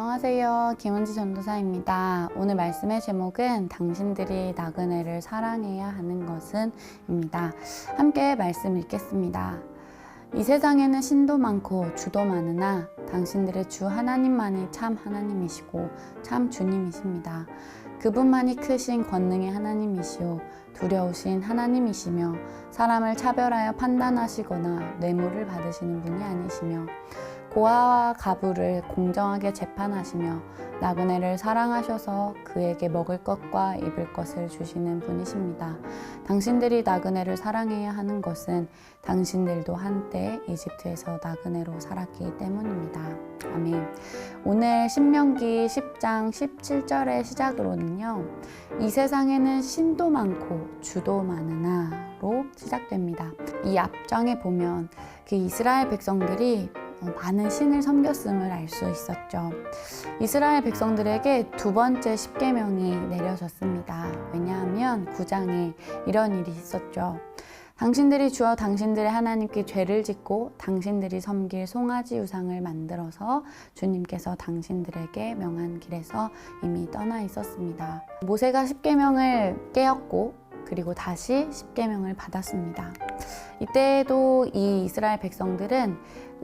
안녕하세요. 김은지 전도사입니다. 오늘 말씀의 제목은 당신들이 나그네를 사랑해야 하는 것은 입니다. 함께 말씀 읽겠습니다. 이 세상에는 신도 많고 주도 많으나 당신들의 주 하나님만이 참 하나님이시고 참 주님이십니다. 그분만이 크신 권능의 하나님이시오 두려우신 하나님이시며 사람을 차별하여 판단하시거나 뇌물을 받으시는 분이 아니시며 고아와 가부를 공정하게 재판하시며 나그네를 사랑하셔서 그에게 먹을 것과 입을 것을 주시는 분이십니다. 당신들이 나그네를 사랑해야 하는 것은 당신들도 한때 이집트에서 나그네로 살았기 때문입니다. 아멘. 오늘 신명기 10장 17절의 시작으로는요. 이 세상에는 신도 많고 주도 많으나로 시작됩니다. 이 앞장에 보면 그 이스라엘 백성들이 많은 신을 섬겼음을 알 수 있었죠. 이스라엘 백성들에게 두 번째 십계명이 내려졌습니다. 왜냐하면 9장에 이런 일이 있었죠. 당신들이 주어 당신들의 하나님께 죄를 짓고 당신들이 섬길 송아지 우상을 만들어서 주님께서 당신들에게 명한 길에서 이미 떠나 있었습니다. 모세가 십계명을 깨었고 그리고 다시 십계명을 받았습니다. 이때도 이 이스라엘 백성들은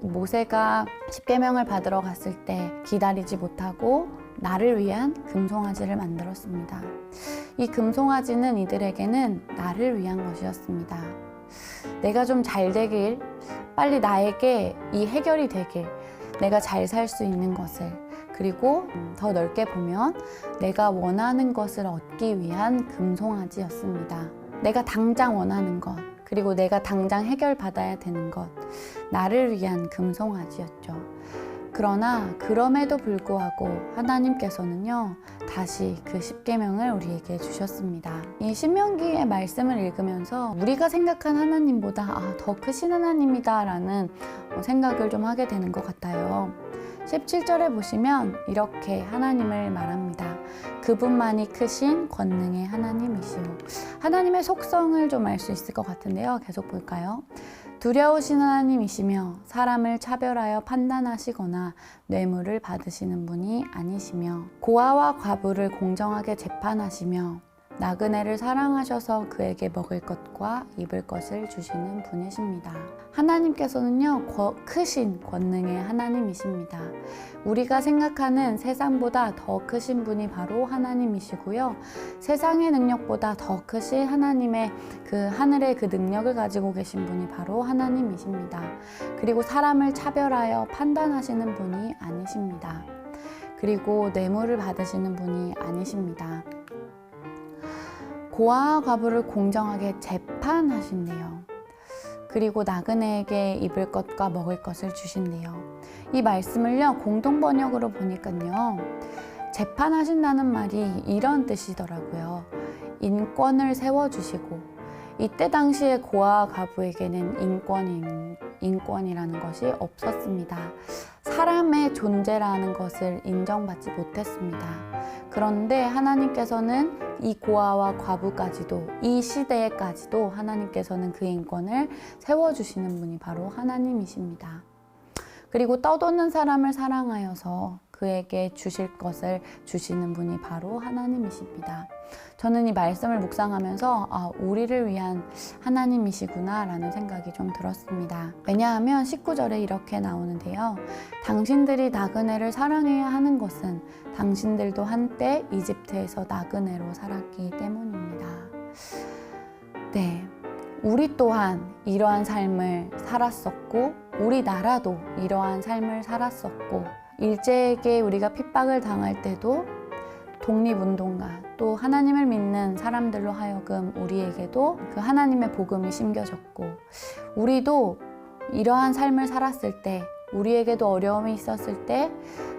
모세가 십계명을 받으러 갔을 때 기다리지 못하고 나를 위한 금송아지를 만들었습니다. 이 금송아지는 이들에게는 나를 위한 것이었습니다. 내가 좀 잘 되길, 빨리 나에게 이 해결이 되길, 내가 잘 살 수 있는 것을, 그리고 더 넓게 보면 내가 원하는 것을 얻기 위한 금송아지였습니다. 내가 당장 원하는 것, 그리고 내가 당장 해결받아야 되는 것, 나를 위한 금송아지였죠. 그러나 그럼에도 불구하고 하나님께서는요, 다시 그 십계명을 우리에게 주셨습니다. 이 신명기의 말씀을 읽으면서 우리가 생각한 하나님보다 더 크신 하나님이다 라는 생각을 좀 하게 되는 것 같아요. 17절에 보시면 이렇게 하나님을 말합니다. 그분만이 크신 권능의 하나님이시오. 하나님의 속성을 좀 알 수 있을 것 같은데요. 계속 볼까요? 두려우신 하나님이시며 사람을 차별하여 판단하시거나 뇌물을 받으시는 분이 아니시며 고아와 과부를 공정하게 재판하시며 나그네를 사랑하셔서 그에게 먹을 것과 입을 것을 주시는 분이십니다. 하나님께서는요, 크신 권능의 하나님이십니다. 우리가 생각하는 세상보다 더 크신 분이 바로 하나님이시고요. 세상의 능력보다 더 크신 하나님의 그 하늘의 그 능력을 가지고 계신 분이 바로 하나님이십니다. 그리고 사람을 차별하여 판단하시는 분이 아니십니다. 그리고 뇌물을 받으시는 분이 아니십니다. 고아와 과부를 공정하게 재판하신대요. 그리고 나그네에게 입을 것과 먹을 것을 주신대요. 이 말씀을요, 공동 번역으로 보니까요, 재판하신다는 말이 이런 뜻이더라고요. 인권을 세워주시고, 이때 당시에 고아와 과부에게는 인권이라는 것이 없었습니다. 사람의 존재라는 것을 인정받지 못했습니다. 그런데 하나님께서는 이 고아와 과부까지도, 이 시대에까지도 하나님께서는 그 인권을 세워주시는 분이 바로 하나님이십니다. 그리고 떠도는 사람을 사랑하여서 그에게 주실 것을 주시는 분이 바로 하나님이십니다. 저는 이 말씀을 묵상하면서 우리를 위한 하나님이시구나 라는 생각이 좀 들었습니다. 왜냐하면 19절에 이렇게 나오는데요. 당신들이 나그네를 사랑해야 하는 것은 당신들도 한때 이집트에서 나그네로 살았기 때문입니다. 네, 우리 또한 이러한 삶을 살았었고 우리나라도 이러한 삶을 살았었고 일제에게 우리가 핍박을 당할 때도 독립운동가 또 하나님을 믿는 사람들로 하여금 우리에게도 그 하나님의 복음이 심겨졌고 우리도 이러한 삶을 살았을 때 우리에게도 어려움이 있었을 때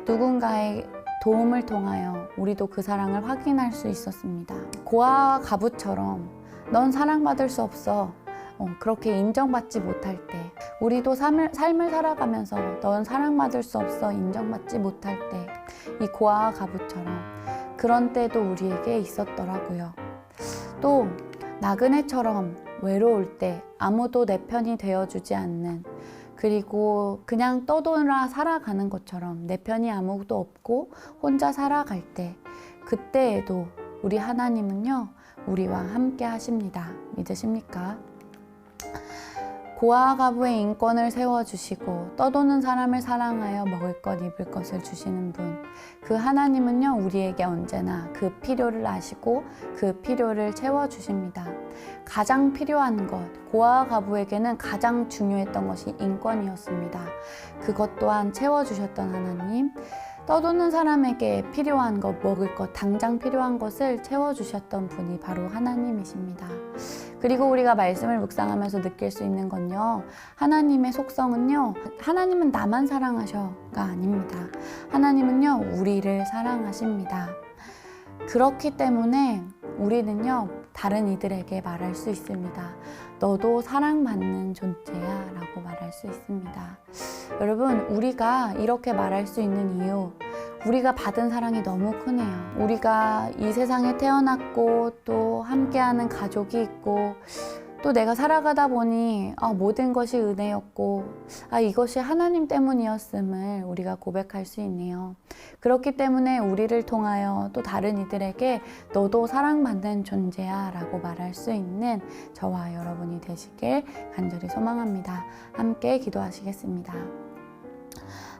누군가의 도움을 통하여 우리도 그 사랑을 확인할 수 있었습니다. 고아와 가부처럼 넌 사랑받을 수 없어 그렇게 인정받지 못할 때 우리도 삶을 살아가면서 넌 사랑받을 수 없어 인정받지 못할 때 이 고아와 가부처럼 그런 때도 우리에게 있었더라고요. 또 나그네처럼 외로울 때 아무도 내 편이 되어주지 않는 그리고 그냥 떠돌아 살아가는 것처럼 내 편이 아무것도 없고 혼자 살아갈 때, 그때에도 우리 하나님은요, 우리와 함께 하십니다. 믿으십니까? 고아와 과부의 인권을 세워주시고 떠도는 사람을 사랑하여 먹을 것 입을 것을 주시는 분, 그 하나님은요, 우리에게 언제나 그 필요를 아시고 그 필요를 채워주십니다. 가장 필요한 것, 고아와 과부에게는 가장 중요했던 것이 인권이었습니다. 그것 또한 채워주셨던 하나님, 떠도는 사람에게 필요한 것, 먹을 것, 당장 필요한 것을 채워주셨던 분이 바로 하나님이십니다. 그리고 우리가 말씀을 묵상하면서 느낄 수 있는 건요, 하나님의 속성은요, 하나님은 나만 사랑하셔가 아닙니다. 하나님은요, 우리를 사랑하십니다. 그렇기 때문에 우리는요, 다른 이들에게 말할 수 있습니다. 너도 사랑받는 존재야 라고 말할 수 있습니다. 여러분, 우리가 이렇게 말할 수 있는 이유, 우리가 받은 사랑이 너무 크네요. 우리가 이 세상에 태어났고 또 함께하는 가족이 있고 또 내가 살아가다 보니 모든 것이 은혜였고 이것이 하나님 때문이었음을 우리가 고백할 수 있네요. 그렇기 때문에 우리를 통하여 또 다른 이들에게 너도 사랑받는 존재야 라고 말할 수 있는 저와 여러분이 되시길 간절히 소망합니다. 함께 기도하시겠습니다.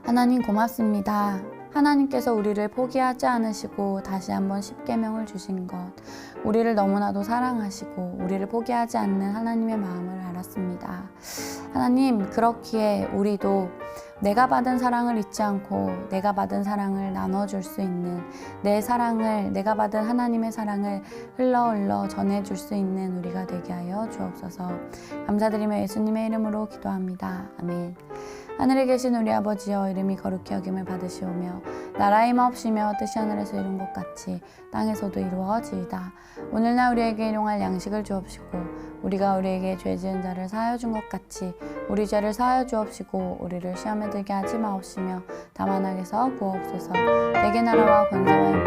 하나님 고맙습니다. 하나님께서 우리를 포기하지 않으시고 다시 한번 십계명을 주신 것, 우리를 너무나도 사랑하시고 우리를 포기하지 않는 하나님의 마음을 알았습니다. 하나님, 그렇기에 우리도 내가 받은 사랑을 잊지 않고 내가 받은 사랑을 나눠줄 수 있는, 내 사랑을, 내가 받은 하나님의 사랑을 흘러 전해줄 수 있는 우리가 되게 하여 주옵소서. 감사드리며 예수님의 이름으로 기도합니다. 아멘. 하늘에 계신 우리 아버지여, 이름이 거룩히 여김을 받으시오며 나라의 마옵시며 뜻이 하늘에서 이룬 것 같이 땅에서도 이루어지이다. 오늘날 우리에게 일용할 양식을 주옵시고 우리가 우리에게 죄 지은 자를 사하여 준 것 같이 우리 죄를 사하여 주옵시고 우리를 시험에 들게 하지 마옵시며 다만 악에서 구하옵소서. 내게 나라와 권세와